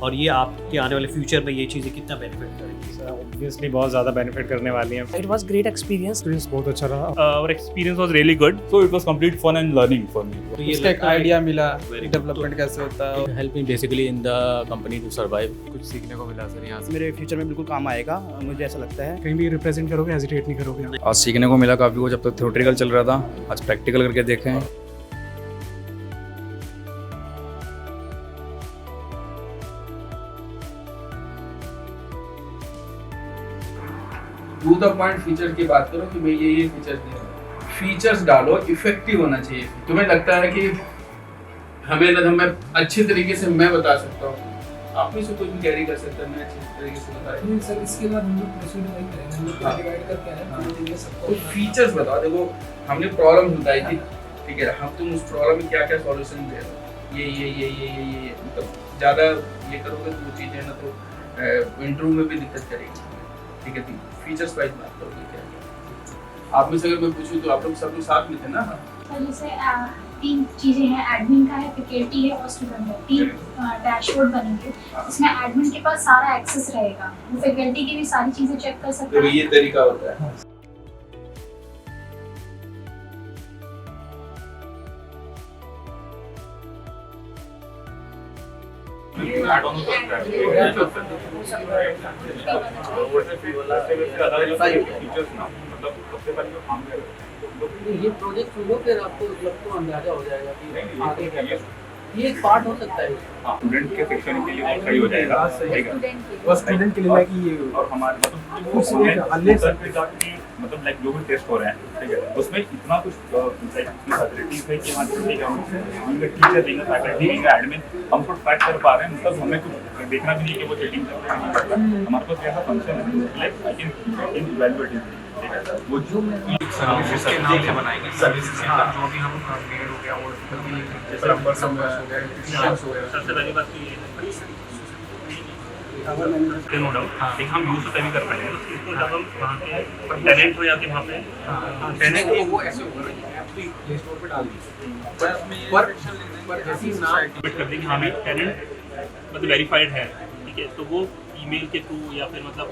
और ये आपके आने वाले फ्यूचर में ये चीज़ें कितना बेनिफिट करेंगी? ऑब्वियसली बहुत ज़्यादा बेनिफिट करने वाली हैं। It was great experience. Experience बहुत अच्छा रहा। Our experience was really good, so it was complete fun and learning for me. तो ये उसका एक लगता है आइडिया मिला Very good. डेवलपमेंट कैसे होता है। help me basically in the company to survive. कुछ सीखने को मिला सर यहाँ से। मेरे फ्यूचर में बिल्कुल काम आएगा, मुझे ऐसा लगता है। कहीं भी रिप्रेजेंट करोगे, हेजिटेट नहीं करोगे। आज सीखने को मिला काफ़ी कुछ। जब तक थ्योरेटिकल चल रहा था, आज प्रैक्टिकल करके देखें। टू द पॉइंट फीचर की बात करो कि भाई ये फीचर्स दे, फीचर्स डालो, इफेक्टिव होना चाहिए। तुम्हें लगता है कि मैं अच्छी तरीके से मैं बता सकता हूँ, आप में से कोई भी कैरी कर सकता है, मैं अच्छी तरीके से बताऊँ। सर इसके बाद हम लोग प्रोसीड नहीं करेंगे, हम लोग डिवाइड करके आए तो फीचर्स बताओ। देखो हमने प्रॉब्लम बताई थी, ठीक है, हम तुम उस प्रॉब्लम में क्या क्या सॉल्यूशन दे रहे हो, ये मतलब ज़्यादा ये करोगे तो वो चीज़ें ना तो इंटरव्यू में भी दिक्कत करेगी, ठीक है। फीचर्स वाइज बात करोगे क्या? आप में से अगर मैं पूछूं तो आप लोग सब लोग साथ में थे ना? सर जैसे 3 चीज़ें हैं, एडमिन का है, फैकल्टी है और स्टूडेंट है। 3 डैशबोर्ड बनेंगे, इसमें एडमिन के पास सारा एक्सेस रहेगा, वो फैकल्टी की भी सारी चीज़ें चेक कर सकता तो है। ये तरीका होता है। ये प्रोजेक्ट सुनो फिर आपको तो अंदाजा हो जाएगा कि आगे क्या करना है। ये एक पार्ट हो सकता है। स्टूडेंट के सेक्शन के लिए वो सही हो जाएगा, ठीक है। बस स्टूडेंट के लिए है कि ये और हमारे मतलब लाइक जो भी टेस्ट हो रहे हैं, ठीक है, उसमें इतना कुछ फैसिलिटीज है कि हाँ ठीक है, टीचर देंगे, फैकल्टी देंगे, एडमिन हम खुद ट्रैक कर पा रहे हैं। मतलब हमें कुछ देखना भी नहीं कि वो चीटिंग कर रहे हैं। हमारे पास कैसा फंक्शन है, like I can evaluate it, ठीक है। वो जो सर्विसेज के नाम से बनाएंगे, सर्विसेज जो भी हम मेड हो गया और प्लम्बर हो गया, इलेक्ट्रिशियंस हो गया। सबसे पहली बात तो ये है नो डाउट, लेकिन हम यूज तो तभी कर पाएंगे इसको जब हम वहाँ पे टेनेंट हो जाके वहाँ पे टेनेंट तो वो ऐसे होगा ना, आप प्ले स्टोर पे डाल दीजिए पर जैसी ना सबमिट कर देंगे हाँ भी टेनेंट मतलब वेरीफाइड है, ठीक है। तो वो ईमेल के थ्रू या फिर मतलब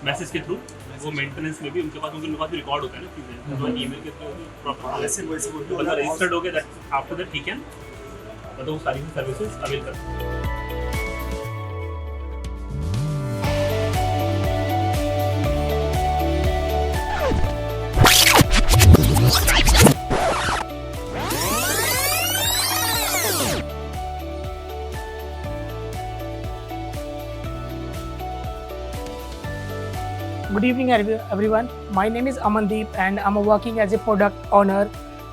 मैसेज के थ्रू वो मेंटेनेंस में भी उनके पास रिकॉर्ड होता है ना चीज़ें, तो ईमेल के थ्रू प्रॉपर मतलब रजिस्टर्ड हो गया, आफ्टर दैट ठीक है, मतलब वो सारी सर्विसेज अवेल कर सकते हैं। Good evening everyone. My name is Amandeep and I'm working as a product owner,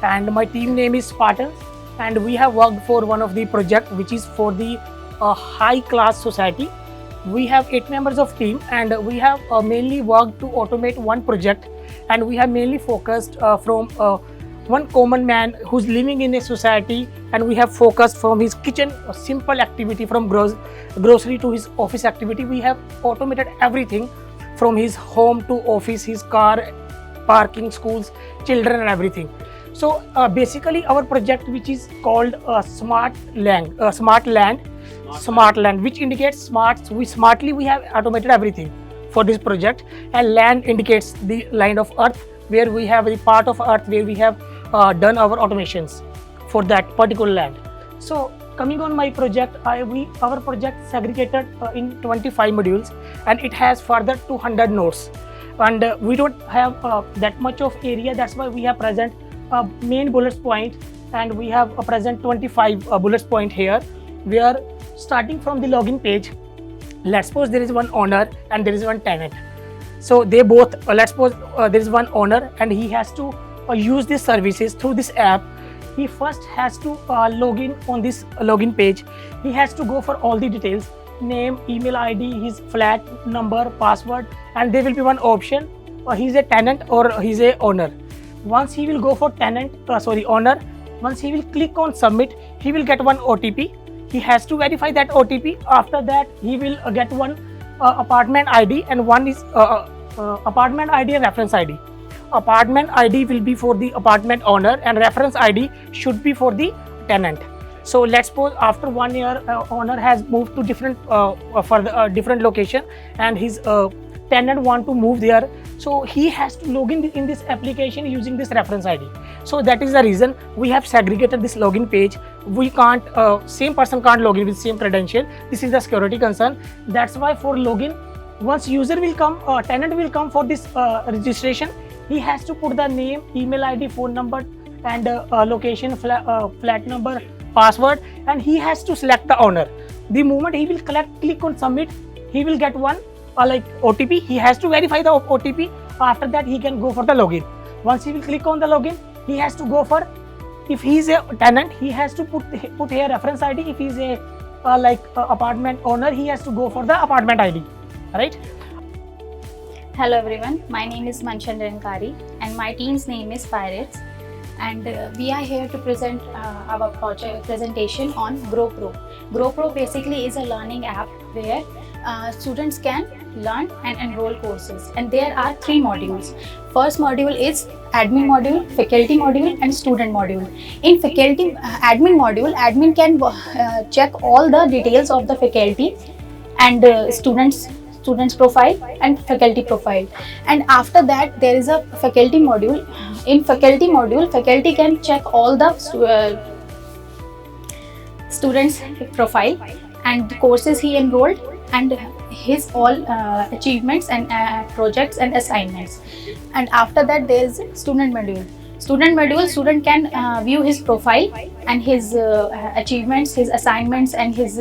and my team name is Spartans, and we have worked for one of the project which is for the high class society. We have 8 members of team, and we have mainly worked to automate one project, and we have mainly focused from one common man who's living in a society, and we have focused from his kitchen simple activity from grocery to his office activity. We have automated everything from his home to office, his car, parking, schools, children and everything. So basically our project which is called Smart Land, which indicates smart. We have automated everything for this project, and land indicates the line of earth where we have the part of earth where we have done our automations for that particular land. So coming on my project, our project segregated in 25 modules, and it has further 200 nodes, and we don't have that much of area. That's why we have present main bullet point, and we have present 25 bullet point here. We are starting from the login page. Let's suppose there is one owner and there is one tenant. So they both, let's suppose there is one owner and he has to use these services through this app. He first has to log in on this login page. He has to go for all the details, name, email ID, his flat number, password, and there will be one option, he's a tenant or he's a owner. Once he will go for owner, once he will click on submit, he will get one OTP. He has to verify that OTP. After that, he will get one apartment ID, and one is apartment ID and reference ID. Apartment ID will be for the apartment owner and reference ID should be for the tenant. So let's suppose after 1 year, owner has moved to different location, and his tenant want to move there. So he has to log in this application using this reference ID. So that is the reason we have segregated this login page. We can't, same person can't log in with same credential. This is the security concern. That's why for login, once user will come, tenant will come for this registration, he has to put the name, email ID, phone number, and location, flat number, password, and he has to select the owner. The moment he will click on submit, he will get one like OTP. He has to verify the OTP. After that, he can go for the login. Once he will click on the login, he has to go for, if he is a tenant, he has to put here reference ID. If he is a apartment owner, he has to go for the apartment ID, right? Hello everyone, my name is Manshan Renkari and my team's name is Pirates, and we are here to present our project presentation on GrowPro. GrowPro basically is a learning app where students can learn and enroll courses, and there are 3 modules. First module is admin module, faculty module, and student module. In faculty admin module, admin can check all the details of the faculty and students profile and faculty profile. And after that, there is a faculty module. In faculty module, faculty can check all the students profile and the courses he enrolled and his all achievements and projects and assignments. And after that, there is student module. Student can view his profile and his achievements, his assignments, and his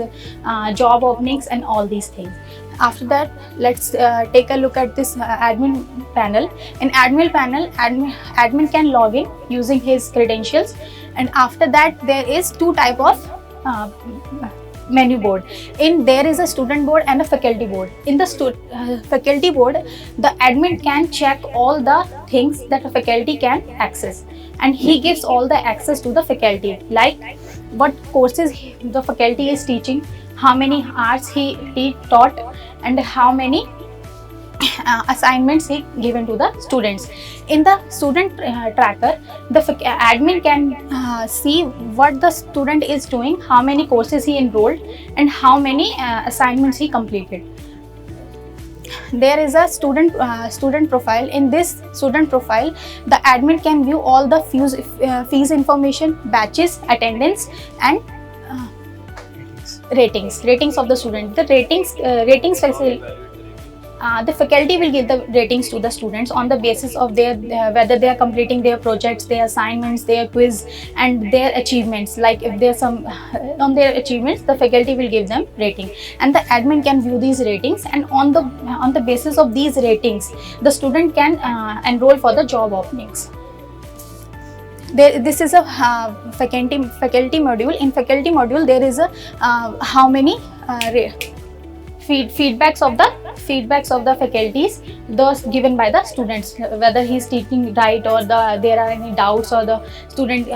job openings and all these things. After that, let's take a look at this admin panel. In admin panel, admin can log in using his credentials, and after that, there is 2 type of menu board. There is a student board and a faculty board. In the faculty board, the admin can check all the things that a faculty can access, and he gives all the access to the faculty, like what courses the faculty is teaching, how many hours he taught, and how many assignments he given to the students. In the student tracker, the admin can see what the student is doing, how many courses he enrolled, and how many assignments he completed. There is a student profile. In this student profile, the admin can view all the fees information, batches, attendance, and ratings of the student. The ratings facility. The faculty will give the ratings to the students on the basis of their whether they are completing their projects, their assignments, their quiz, and their achievements. Like if there's some on their achievements, the faculty will give them rating, and the admin can view these ratings, and on the basis of these ratings, the student can enroll for the job openings. This is a faculty module. In faculty module, there is a how many feedbacks of the faculties, those given by the students, whether he is teaching right, or there are any doubts, or the student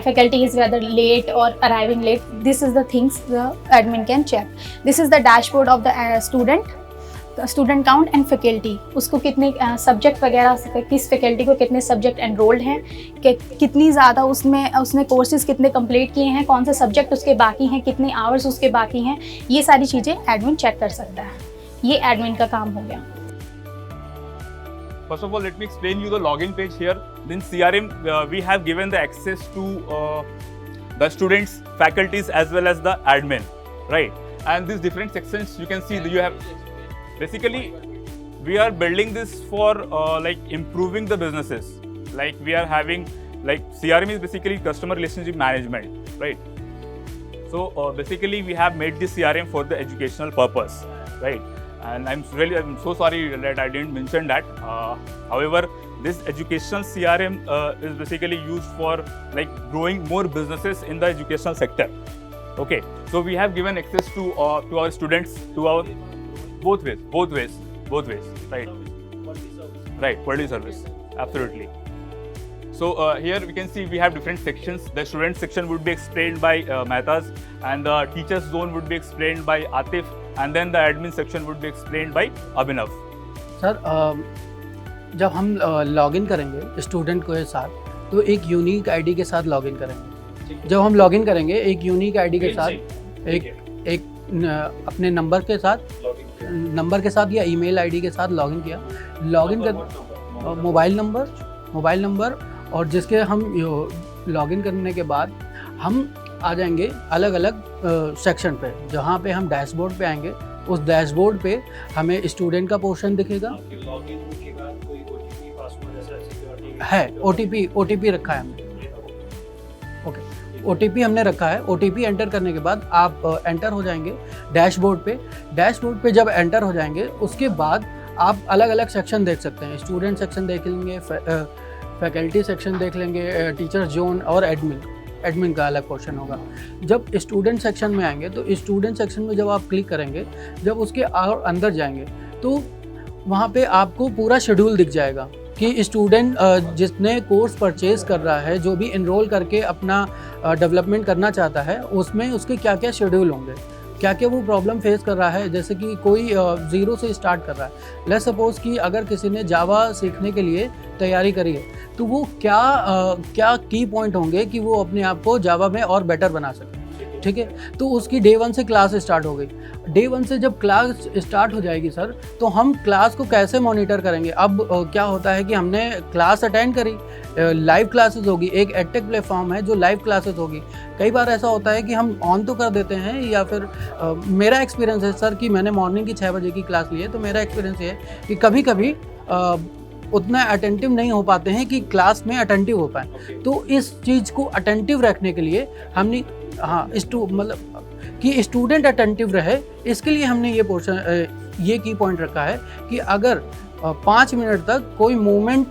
faculty is whether late or arriving late. This is the things the admin can check. This is the dashboard of the student count and faculty. उसको कितने subject वगैरह, किस faculty को कितने subject enrolled हैं, कितनी ज़्यादा उसने कोर्सेज कितने कंप्लीट किए हैं, कौन से सब्जेक्ट उसके बाकी हैं, कितने आवर्स उसके बाकी हैं, ये सारी चीज़ें एडमिन चेक कर सकता है. ये एडमिन का काम हो गया. First of all, let me explain you the login page here. In CRM, we have given the access to the students, faculties, as well as the admin, right? And these different sections, you can see that you have. Basically, we are building this for like improving the businesses. Like we are having, like CRM is basically customer relationship management, right? So basically, we have made this CRM for the educational purpose, right? And I'm so sorry that I didn't mention that. However, this educational CRM is basically used for like growing more businesses in the educational sector. Okay, so we have given access to our students, to our both ways, right? Right, quality service, absolutely. So here we can see we have different sections. The student section would be explained by Mehtas, and the teachers zone would be explained by Atif, and then the admin section would be explained by Abhinav. Sir जब हम login करेंगे student के साथ, तो एक unique ID के साथ login करेंगे. जब हम लॉगिन करेंगे एक यूनिक आईडी के साथ, एक अपने नंबर के साथ या ईमेल आईडी के साथ लॉगिन किया, लॉगिन कर मोबाइल नंबर और जिसके हम लॉगिन करने के बाद हम आ जाएंगे अलग अलग सेक्शन पे, जहाँ पे हम डैशबोर्ड पे आएंगे। उस डैशबोर्ड पे हमें स्टूडेंट का पोर्शन दिखेगा, है OTP रखा है हमने, ओके OTP हमने रखा है। OTP एंटर करने के बाद आप एंटर हो जाएंगे डैशबोर्ड पे। डैशबोर्ड पे जब एंटर हो जाएंगे उसके बाद आप अलग अलग सेक्शन देख सकते हैं। स्टूडेंट सेक्शन देख लेंगे, फैकल्टी सेक्शन देख लेंगे, टीचर जोन और एडमिन का अलग पोर्शन होगा। जब स्टूडेंट सेक्शन में आएंगे तो स्टूडेंट सेक्शन में जब आप क्लिक करेंगे, जब उसके और अंदर जाएंगे तो वहाँ पे आपको पूरा शेड्यूल दिख जाएगा कि स्टूडेंट जिसने कोर्स परचेज़ कर रहा है, जो भी इनरोल करके अपना डेवलपमेंट करना चाहता है, उसमें उसके क्या क्या शेड्यूल होंगे, क्या क्या वो प्रॉब्लम फेस कर रहा है। जैसे कि कोई ज़ीरो से स्टार्ट कर रहा है, लेट्स सपोज कि अगर किसी ने जावा सीखने के लिए तैयारी करी है तो वो क्या की पॉइंट होंगे कि वो अपने आप को जावा में और बेटर बना सके, ठीक है। तो उसकी डे 1 से क्लास स्टार्ट हो गई। डे 1 से जब क्लास स्टार्ट हो जाएगी सर, तो हम क्लास को कैसे मॉनिटर करेंगे। अब क्या होता है कि हमने क्लास अटेंड करी, लाइव क्लासेस होगी, एक एडटेक प्लेटफॉर्म है जो लाइव क्लासेस होगी। कई बार ऐसा होता है कि हम ऑन तो कर देते हैं, या फिर मेरा एक्सपीरियंस है सर कि मैंने मॉर्निंग की 6 बजे की क्लास ली है, तो मेरा एक्सपीरियंस ये है कि कभी कभी उतना अटेंटिव नहीं हो पाते हैं कि क्लास में अटेंटिव हो पाए। तो इस चीज़ को अटेंटिव रखने के लिए हमने मतलब कि स्टूडेंट अटेंटिव रहे, इसके लिए हमने ये पोर्शन ये की पॉइंट रखा है कि अगर 5 मिनट तक कोई मूवमेंट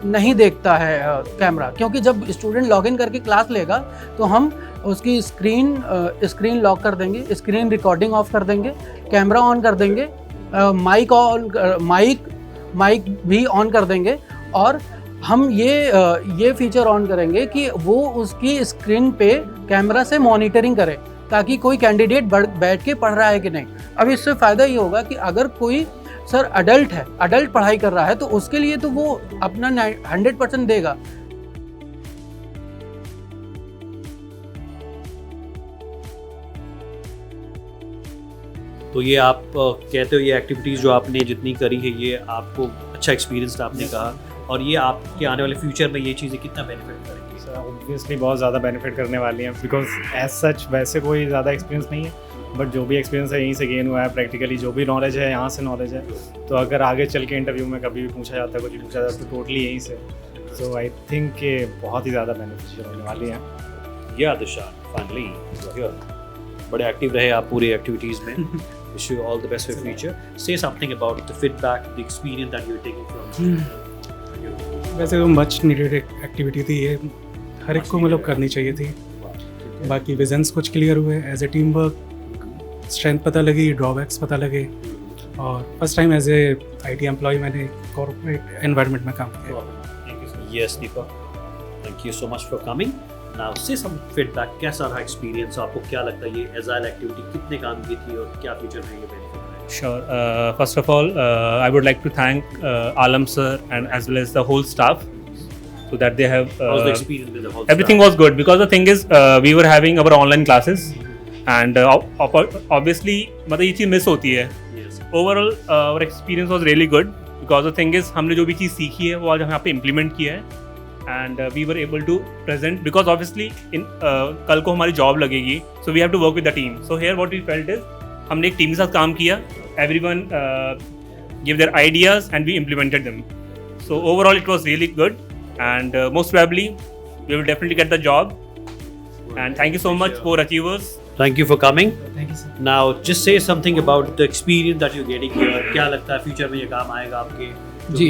नहीं देखता है कैमरा, क्योंकि जब स्टूडेंट लॉगिन करके क्लास लेगा तो हम उसकी स्क्रीन लॉक कर देंगे, स्क्रीन रिकॉर्डिंग ऑफ कर देंगे, कैमरा ऑन कर देंगे, माइक भी ऑन कर देंगे, और हम ये फीचर ऑन करेंगे कि वो उसकी स्क्रीन पे कैमरा से मॉनिटरिंग करे, ताकि कोई कैंडिडेट बैठ के पढ़ रहा है कि नहीं। अब इससे फ़ायदा ये होगा कि अगर कोई सर अडल्ट पढ़ाई कर रहा है तो उसके लिए तो वो अपना 100% देगा। तो ये आप कहते हो ये एक्टिविटीज़ जो आपने जितनी करी है ये आपको अच्छा एक्सपीरियंस आपने कहा, और ये आपके आने वाले फ्यूचर में ये चीज़ें कितना बेनिफिट करेंगी? सर ऑब्वियसली बहुत ज़्यादा बेनिफिट करने वाली हैं, बिकॉज एज सच वैसे कोई ज़्यादा एक्सपीरियंस नहीं है, बट जो भी एक्सपीरियंस है यहीं से गेन हुआ है। प्रैक्टिकली जो भी नॉलेज है यहाँ से नॉलेज है, तो अगर आगे चल के इंटरव्यू में कभी भी पूछा जाता है, कुछ पूछा जाता है, तो टोटली यहीं से। सो आई थिंक कि बहुत ही ज़्यादा बेनिफिशियल होने वाली हैं। या दिशान फाइनली बड़े एक्टिव रहे आप पूरी एक्टिविटीज़ में। Wish you all the best for future. Say something about the feedback, the experience that you're taking from. वैसे तो मच नीडेड एक्टिविटी थी ये, हर एक को मतलब करनी चाहिए थी। बाकी विजन्स कुछ क्लियर हुए, as a team work strength पता लगी, ड्रॉबैक्स पता लगे, और first time as a IT employ मैंने कॉर्पोरेट एनवायरनमेंट में काम किया। Yes, Deepak. Thank you so much for coming. Now say some feedback. कैसा रहा एक्सपीरियंस, आपको क्या लगता है ये एजाइल एक्टिविटी कितने काम की थी और क्या फ्यूचर में ये बेनिफिट है? Sure. First of all, I would like to thank Alam sir and as well as the whole staff, so that they have. How was the experience with the whole everything staff? was good, because the thing is, we were having our online classes, and obviously, मतलब ये चीज़ miss होती है. Yes. Overall, our experience was really good, because the thing is, हमने जो भी चीज़ सीखी है वो आज हम यहाँ पे implement किया है. And we were able to present, because obviously कल को हमारी जॉब लगेगी, so we have to work with the team. So here what we felt is हमने एक टीम के साथ काम किया, everyone gave their ideas and we implemented them. So overall it was really good, and most probably we will definitely get the job. And thank you so much for Achievers. Thank you for coming. Thank you, sir. Now just say something about the experience that you're getting here. क्या लगता है future में ये काम आएगा आपके? जी,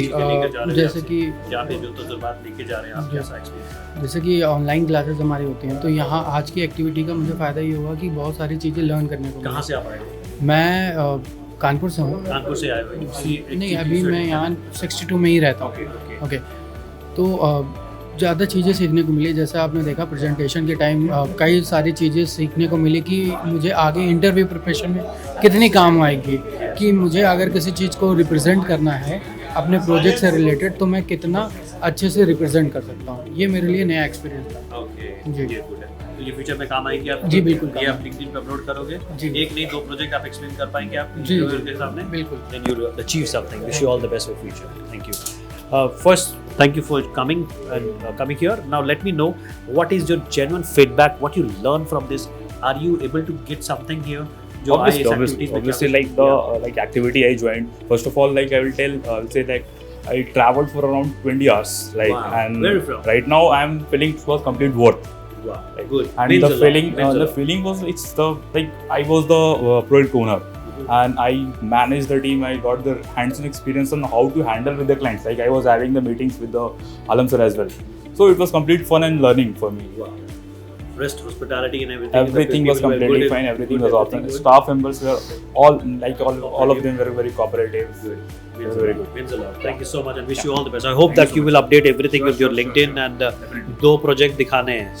जैसे कि यहाँ पे जो तजुर्बात लेके जा रहे हैं आप, कैसा एक्सपीरियंस? जैसे कि ऑनलाइन क्लासेस हमारी होती हैं, तो यहाँ आज की एक्टिविटी का मुझे फ़ायदा ये हुआ कि बहुत सारी चीज़ें लर्न करने को। कहाँ से आप आए हो? मैं कानपुर से हूँ। कानपुर से आए हो? नहीं, अभी मैं यहाँ 62 में ही रहता हूँ। ओके, तो ज़्यादा चीज़ें सीखने को मिली। जैसे आपने देखा प्रेजेंटेशन के टाइम कई सारी चीज़ें सीखने को मिली कि मुझे आगे इंटरव्यू प्रिपरेशन में कितनी काम आएगी, कि मुझे अगर किसी चीज़ को रिप्रेजेंट करना है अपने प्रोजेक्ट से रिलेटेड, तो मैं कितना अच्छे से रिप्रेजेंट कर सकता हूँ। ये मेरे लिए नया एक्सपीरियंस था। ओके, जी। ये गुड है। तो ये फ्यूचर में काम आएगी आप? जी, बिल्कुल ये काम आप लिंक्डइन पे अपलोड करोगे? जी। एक नहीं 2 प्रोजेक्ट आप एक्सप्लेन कर पाएंगे आप जी, interviewer जी, के सामने? बिल्कुल। Then you'll achieve something. Wish you all the best for future. Thank you. First, thank you for coming and coming here. Now let me know what is your genuine feedback. What you learn from this? Are you able to get something here? जो आए इस activities में obviously क्या like the like activity I joined. First of all, like I will say that I traveled for around 20 hours, like, Wow. and Where are you from? right now I am feeling it was complete worth. Wow, good. And Means the a lot. feeling, Means a the lot. feeling was it's the like I was the product owner, and I managed the team. I got the hands-on experience on how to handle with the clients. Like I was having the meetings with the Alam sir as well, so it was complete fun and learning for me. Wow. Rest, hospitality and everything. Everything was People were completely good, fine. Everything good, was awesome. everything good. Staff members were all of them were very cooperative. Good. They Means were a very lot. good. Means a lot. Thank you so much and wish you all the best. I hope that you will update everything with your LinkedIn and 2 project दिखाने हैं.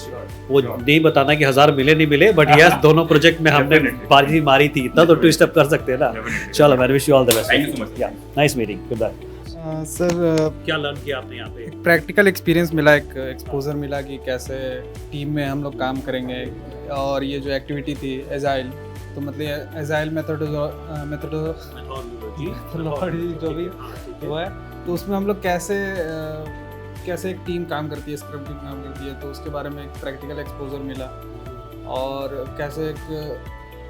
वो नहीं बताना कि 1000 मिले नहीं मिले, but yes दोनों प्रोजेक्ट में हमने बाजी मारी थी, इतना तो ट्विस्ट अप कर सकते हैं ना. चलो man, wish you all the best. Thank you so much. या nice meeting. Goodbye. Sir क्या लर्न किया आपने यहाँ पे? प्रैक्टिकल एक्सपीरियंस मिला, एक एक्सपोजर मिला कि कैसे टीम में हम लोग काम करेंगे, और ये जो एक्टिविटी थी एजाइल, तो मतलब एजाइल मेथोडोलॉजी जो भी वो है, तो उसमें हम लोग कैसे एक टीम काम करती है, स्क्रम टीम काम करती है, तो उसके बारे में एक प्रैक्टिकल एक्सपोजर मिला, और कैसे एक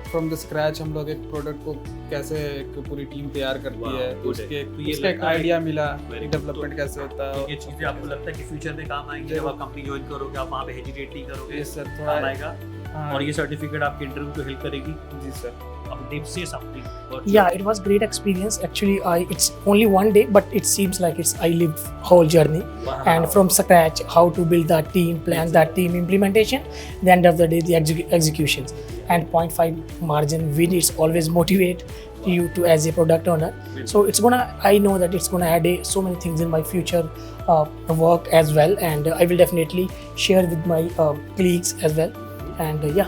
फ्रॉम द स्क्रैच हम लोग एक प्रोडक्ट को कैसे एक पूरी टीम तैयार करती है, तो उसका एक आइडिया मिला कि डेवलपमेंट कैसे होता है. ये चीज़ें आपको लगता है कि फ्यूचर में काम आएंगी जब आप कंपनी ज्वाइन करोगे, आप वहाँ पे हेजिटेट नहीं करोगे? यस सर, काम थोड़ा आएगा. और ये सर्टिफिकेट आपके इंटरव्यू को हेल्प करेगी. जी सर. अब देव से something. Yeah, it was great experience. Actually, it's only one day, but it seems like I lived whole journey, and from scratch, how to build that team, plan that team implementation. The end of the day, the executions, and 0.5 margin win. It's always motivate you to as a product owner. So I know that it's gonna add so many things in my future work as well, and I will definitely share with my colleagues as well. And yeah,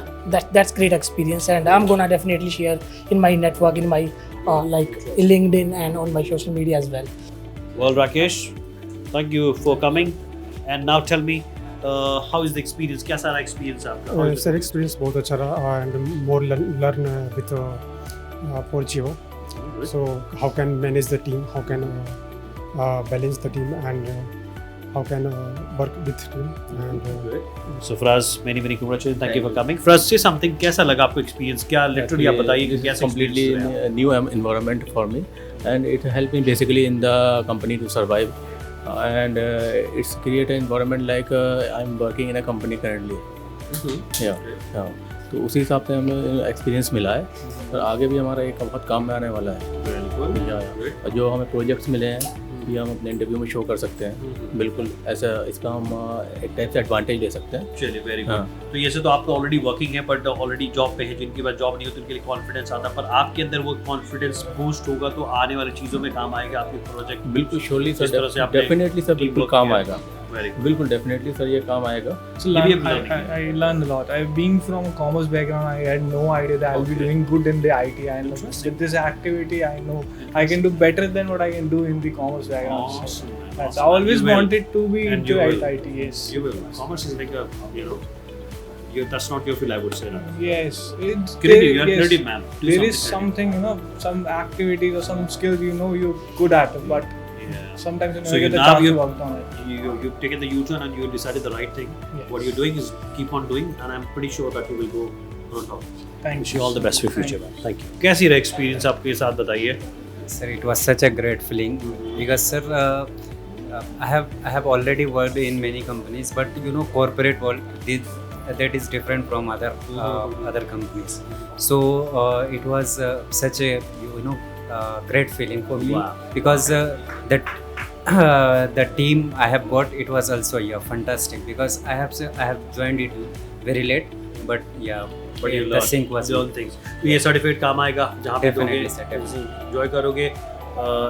that's great experience, and I'm gonna definitely share in my network, in my like LinkedIn and on my social media as well. Well, Rakesh, thank you for coming. And now tell me, how is the experience? क्या सारा experience आपका? Sir experience बहुत अच्छा रहा, and more learn with Porgio. So how can manage the team, how can balance the team, and how can work with team. And so Fraz, many congratulations. Thank you for coming. Fraz, say something. कैसा लगा आपको experience? क्या literally आप बताइए कि कैसा completely new environment for me, and it helped me basically in the company to survive, and it's create an environment like I'm working in a company currently. Yeah. तो उसी हिसाब से हमें एक्सपीरियंस मिला है, और आगे भी हमारा एक बहुत काम में आने वाला है. और जो हमें प्रोजेक्ट्स मिले हैं ये हम अपने इंटरव्यू में शो कर सकते हैं. बिल्कुल ऐसा, इसका हम एक टाइप से एडवांटेज ले सकते हैं. चलिए, वेरी गुड. तो ये से तो आप तो ऑलरेडी वर्किंग है, बट ऑलरेडी जॉब पे है. जिनके पास जॉब नहीं होती उनके लिए कॉन्फिडेंस आता, पर आपके अंदर वो कॉन्फिडेंस बूस्ट होगा तो आने वाली चीज़ों में काम आएगा आपके प्रोजेक्ट. बिल्कुल श्योरली सर, डेफिनेटली सर, बिल्कुल काम आएगा. बिल्कुल डेफिनेटली सर, ये काम आएगा. So I learned a lot. Being from a commerce background, I had no idea that I'll be doing good in the IT. And with this activity, I know I can do better than what I can do in the commerce background. Awesome. I always wanted to be into IT. Yes. You will. Commerce is like a, that's not your field, I would say. No? Yes. It's creative. You're creative, man. There is something, some activity or some skills you're good at, but sometimes you never get the chance to work on it. You've taken the U-turn and you decided the right thing. Yes. What you're doing is keep on doing, and I'm pretty sure that you will go on top. Thank you. All the best for future, man. Thank you. कैसी रहा experience आपके साथ बताइए? Sir, it was such a great feeling because sir, I have already worked in many companies, but corporate world that is different from other companies. So it was such a great feeling for me. Wow. Because that the team I have got, it was also fantastic, because I have joined it very late, but the sync was learn things. तो ये certificate काम आएगा जहाँ पे दोगे, enjoy करोगे,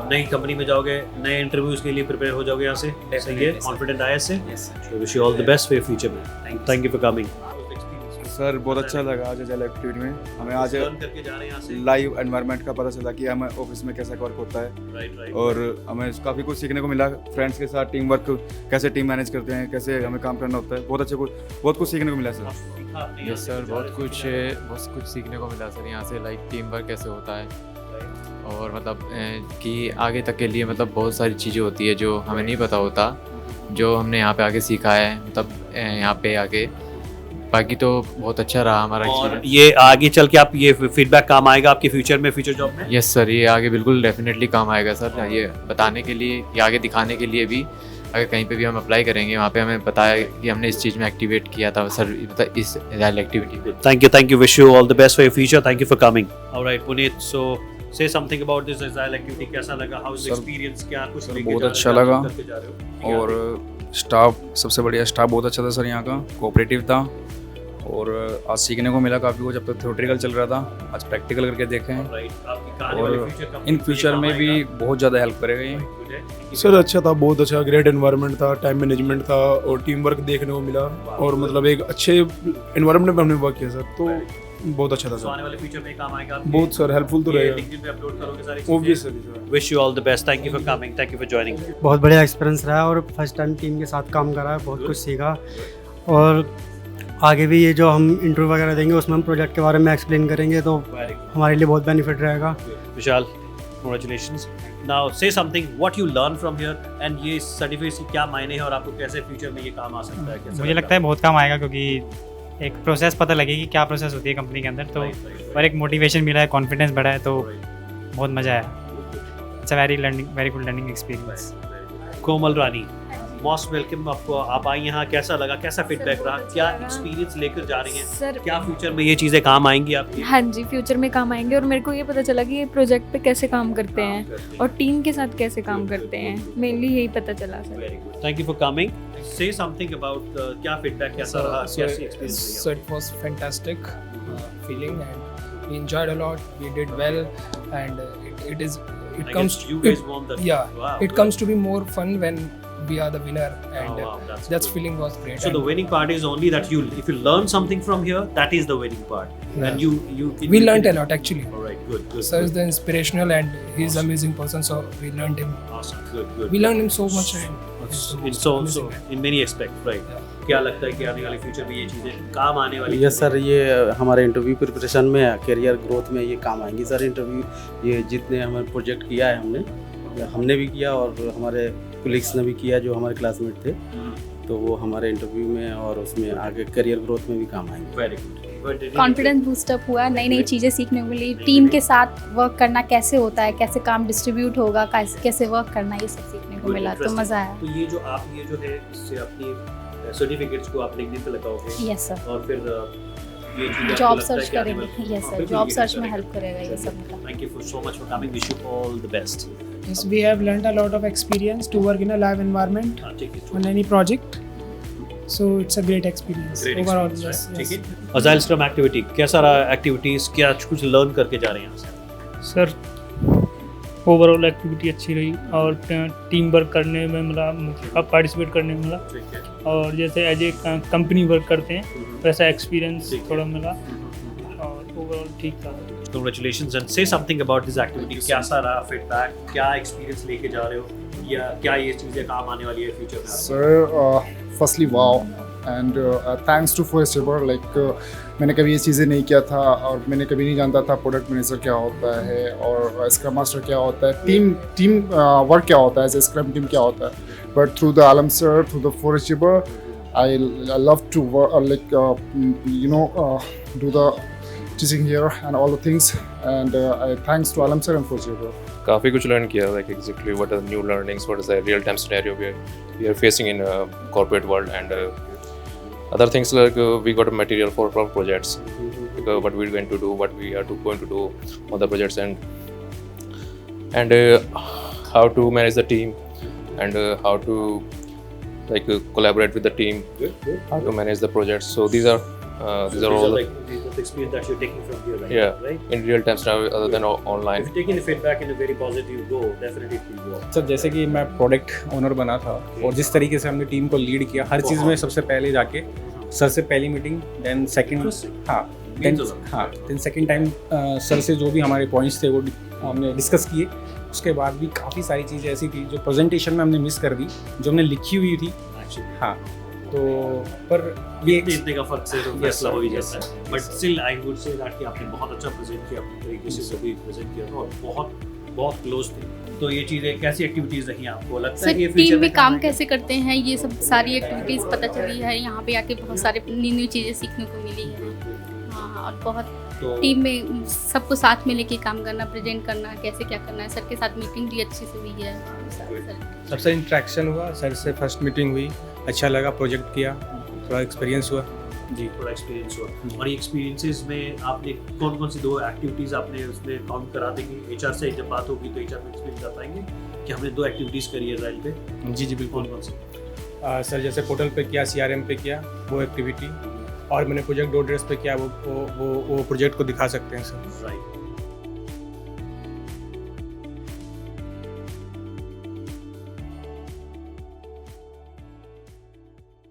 नई company में जाओगे, नए इंटरव्यूज के लिए प्रिपेयर हो जाओगे यहाँ से. सही है, कॉन्फिडेंट आया से. Wish you all the best for your future, man. Thank you for coming. Sir बहुत अच्छा लगा आज एजाइल एक्टिविटी में हमें आज लर्न करके जा रहे हैं यहाँ से। लाइव एनवायरनमेंट का पता चला कि हमें ऑफिस में कैसा वर्क होता है राइट और हमें काफ़ी कुछ सीखने को मिला। फ्रेंड्स के साथ टीम वर्क कैसे टीम मैनेज करते हैं, कैसे हमें काम करना होता है, बहुत कुछ सीखने को मिला सर। यस सर, बहुत कुछ सीखने को मिला सर यहाँ से, लाइक टीम वर्क कैसे होता है और मतलब कि आगे तक के लिए मतलब बहुत सारी चीज़ें होती है जो हमें नहीं पता होता, जो हमने यहाँ पे आके सीखा है, मतलब यहाँ पे आके। बाकी तो बहुत अच्छा रहा हमारा और एक्सपीरियंस। ये आगे चल के आप ये फीडबैक काम आएगा आपके फ्यूचर जॉब में? यस सर, ये आगे बिल्कुल डेफिनेटली काम आएगा सर, ये बताने के लिए, ये आगे दिखाने के लिए भी। अगर कहीं पे भी हम अप्लाई करेंगे वहाँ पे हमें बताया कि हमने इस चीज़ में एक्टिवेट किया था सर, मतलब इस एजाइल एक्टिविटी में। Thank you. Wish you all the best for your future. Thank you for coming. All right, Puneet. So say something about this Agile activity. कैसा लगा? How is the experience? क्या कुछ लेके बहुत जा अच्छा रहे हो? लगा करके जा रहे हो? और स्टाफ सबसे बढ़िया, स्टाफ बहुत अच्छा था सर यहाँ का, कोऑपरेटिव था और आज सीखने को मिला काफ़ी कुछ। जब तक थ्योरेटिकल चल रहा था, आज प्रैक्टिकल करके देखें और इन फ्यूचर में भी बहुत ज़्यादा हेल्प करेगा ये। सर अच्छा था, बहुत अच्छा, ग्रेट एनवायरनमेंट था, टाइम मैनेजमेंट था और टीम वर्क देखने को मिला और मतलब एक अच्छे एनवायरनमेंट में हमने वर्क किया सर, तो बहुत अच्छा था So, आने सर। वाले फ्यूचर में काम आएगा आपके? बहुत सर हेल्पफुल तो ये रहेगा। LinkedIn पे अपलोड करोगे सारी चीजें? Obviously, Wish you all the best. Thank you for coming. Thank you for joining. बहुत बढ़िया एक्सपीरियंस रहा और फर्स्ट टाइम टीम के साथ काम करा है, बहुत कुछ सीखा और आगे भी ये जो हम इंटरव्यू वगैरह देंगे उसमें हम प्रोजेक्ट के बारे में एक्सप्लेन करेंगे तो हमारे लिए बहुत बेनिफिट रहेगा। विशाल, congratulations. Now say something what you learn from here and ये सर्टिफिकेट की क्या मायने है और आपको कैसे फ्यूचर में ये काम आ सकता है? कैसे मुझे लगता है बहुत काम आएगा क्योंकि एक प्रोसेस पता लगेगी क्या प्रोसेस होती है कंपनी के अंदर, तो और एक मोटिवेशन मिला है, कॉन्फिडेंस बढ़ा है, तो बहुत मज़ा आया। It's a very good learning experience. Komal Rani, most welcome आपको। आप आई यहाँ, कैसा लगा, कैसा फीडबैक रहा, क्या एक्सपीरियंस लेकर जा रही हैं सर? क्या फ्यूचर में ये चीज़ें काम आएंगी आपकी? हाँ जी, फ्यूचर में काम आएंगे और मेरे को ये पता चला कि ये प्रोजेक्ट पे कैसे काम करते हैं और टीम के साथ कैसे काम करते हैं, मेनली यही पता चला sir. Thank you for coming. से समथिंग अबाउट क्या फीडबैक, कैसा रहा, कैसी experience? So it was fantastic feeling and we enjoyed a lot. We did well and it I comes guess you guys won the- yeah Wow, it comes to be more fun when we are the winner and wow, that's that good. feeling was great. So the winning part is only that if you learn something from here, that is the winning part. Yeah. And you we learned a lot actually. All right, good. Sir is the inspirational and he's an amazing person, so we learned him. Awesome, good. We learned him so much. In many aspects, right? क्या लगता है कि आने वाले future में ये चीज़ें काम आने वाली? यस सर, ये हमारे इंटरव्यू प्रिपरेशन में, करियर ग्रोथ में ये काम आएंगी सर। इंटरव्यू ये जितने हमें प्रोजेक्ट किया है हमने भी किया और हमारे कोलिग्स ने भी किया जो हमारे क्लासमेट थे, तो वो हमारे इंटरव्यू में और उसमें आगे करियर ग्रोथ में भी काम आएंगे। Very good. कॉन्फिडेंस बूस्टअप हुआ, नई नई चीज़ें सीखने को मिली, टीम के साथ वर्क करना कैसे होता है, कैसे काम डिस्ट्रीब्यूट होगा, कैसे वर्क करना, ये सब सीखने को मिला, तो मज़ा आया। तो ये जो है इससे अपनी सर्टिफिकेट्स को आप लिंक्डइन पे लगाओगे? Yes sir. और फिर ये चीज़ें जॉब सर्च करेंगे? यस सर, जॉब सर्च में हेल्प करेगा ये सब। Thank you so much for coming. Wish you all the best. Yes, we have learned a lot of experience to work in a lab environment on any project. So it's a great experience overall. Yes, ठीक yes. है। Agile Scrum activity कैसा रहा? Activities क्या कुछ learn करके जा रहे हैं यहाँ से? सर ओवरऑल एक्टिविटी अच्छी रही और टीम वर्क करने में मिला, पार्टिसिपेट करने में मिला, और जैसे एज ए कंपनी वर्क करते हैं वैसा एक्सपीरियंस थोड़ा मिला और ओवरऑल ठीक था। Congratulations and say something about this activity. कैसा रहा फीडबैक, क्या एक्सपीरियंस लेके जा रहे हो या क्या ये चीज़ें काम आने वाली है फ्यूचर में? Sir firstly wow and thanks to Forrester. मैंने कभी ये चीज़ें नहीं किया था और मैंने कभी नहीं जानता था प्रोडक्ट मैनेजर क्या होता है और स्क्रम मास्टर क्या होता है, टीम वर्क क्या होता है, स्क्रम टीम क्या होता है। But through the Alam sir, through the Forrester, I love to work, do the teaching here and all the things, and thanks to Alam sir and Fozio. काफ़ी कुछ लर्न किया, like exactly what are the new learnings, what is the real time scenario we are facing in corporate world, and other things like we got a material for projects, what we're going to do, what we are going to do on the projects, and how to manage the team, and how to collaborate with the team, how to manage the projects. So these are all like the experience that you're taking from here, right? Yeah, right? in real time scenario other than online. If you're taking the feedback in a very positive go, definitely it will go. Sir जैसे कि मैं product owner बना था और जिस तरीके से हमने टीम को लीड किया, हर चीज़ में सबसे पहले जाके सर से पहली meeting, then second, then second time sir से जो भी हमारे पॉइंट्स थे वो हमने डिस्कस किए। उसके बाद भी काफ़ी सारी चीज़ें ऐसी थी जो प्रेजेंटेशन में हमने मिस कर दी, जो हमने लिखी हुई थी। हाँ, तो पर ये इतने का फर्क से तो फैसला हो ही जाता है, but still I would say that कि आपने बहुत अच्छा प्रेजेंट किया, अपने तरीके से सभी प्रेजेंट किया था और बहुत बहुत क्लोज थे। तो ये चीज़ें कैसी एक्टिविटीज़ रही आपको लगता है कि टीम में काम कैसे करते हैं, ये सब सारी एक्टिविटीज़ पता चली है। यहाँ पे आके बहुत सारे नई चीज़ें सीखने को मिली है। हाँ, और बहुत टीम में सबको साथ में लेके काम करना, प्रेजेंट करना, कैसे क्या करना है। सर के साथ मीटिंग भी अच्छे से हुई है। सबसे इंटरेक्शन हुआ, सर से फर्स्ट मीटिंग हुई, अच्छा लगा, प्रोजेक्ट किया, थोड़ा एक्सपीरियंस हुआ जी, थोड़ा एक्सपीरियंस हुआ। और ये एक्सपीरियंसेस में आपने कौन कौन सी 2 एक्टिविटीज़ आपने उसमें काउंट करा देंगे? एचआर से जब बात होगी तो एचआर में एक्सप्लेन कर पाएंगे कि हमने 2 एक्टिविटीज़ करी है राइल पे। जी जी बिल्कुल। कौन सी? सर जैसे पोर्टल पे किया, CRM पे किया वो एक्टिविटी, और मैंने प्रोजेक्ट 2 ड्रेस पे किया, वो प्रोजेक्ट को दिखा सकते हैं सर। राइट।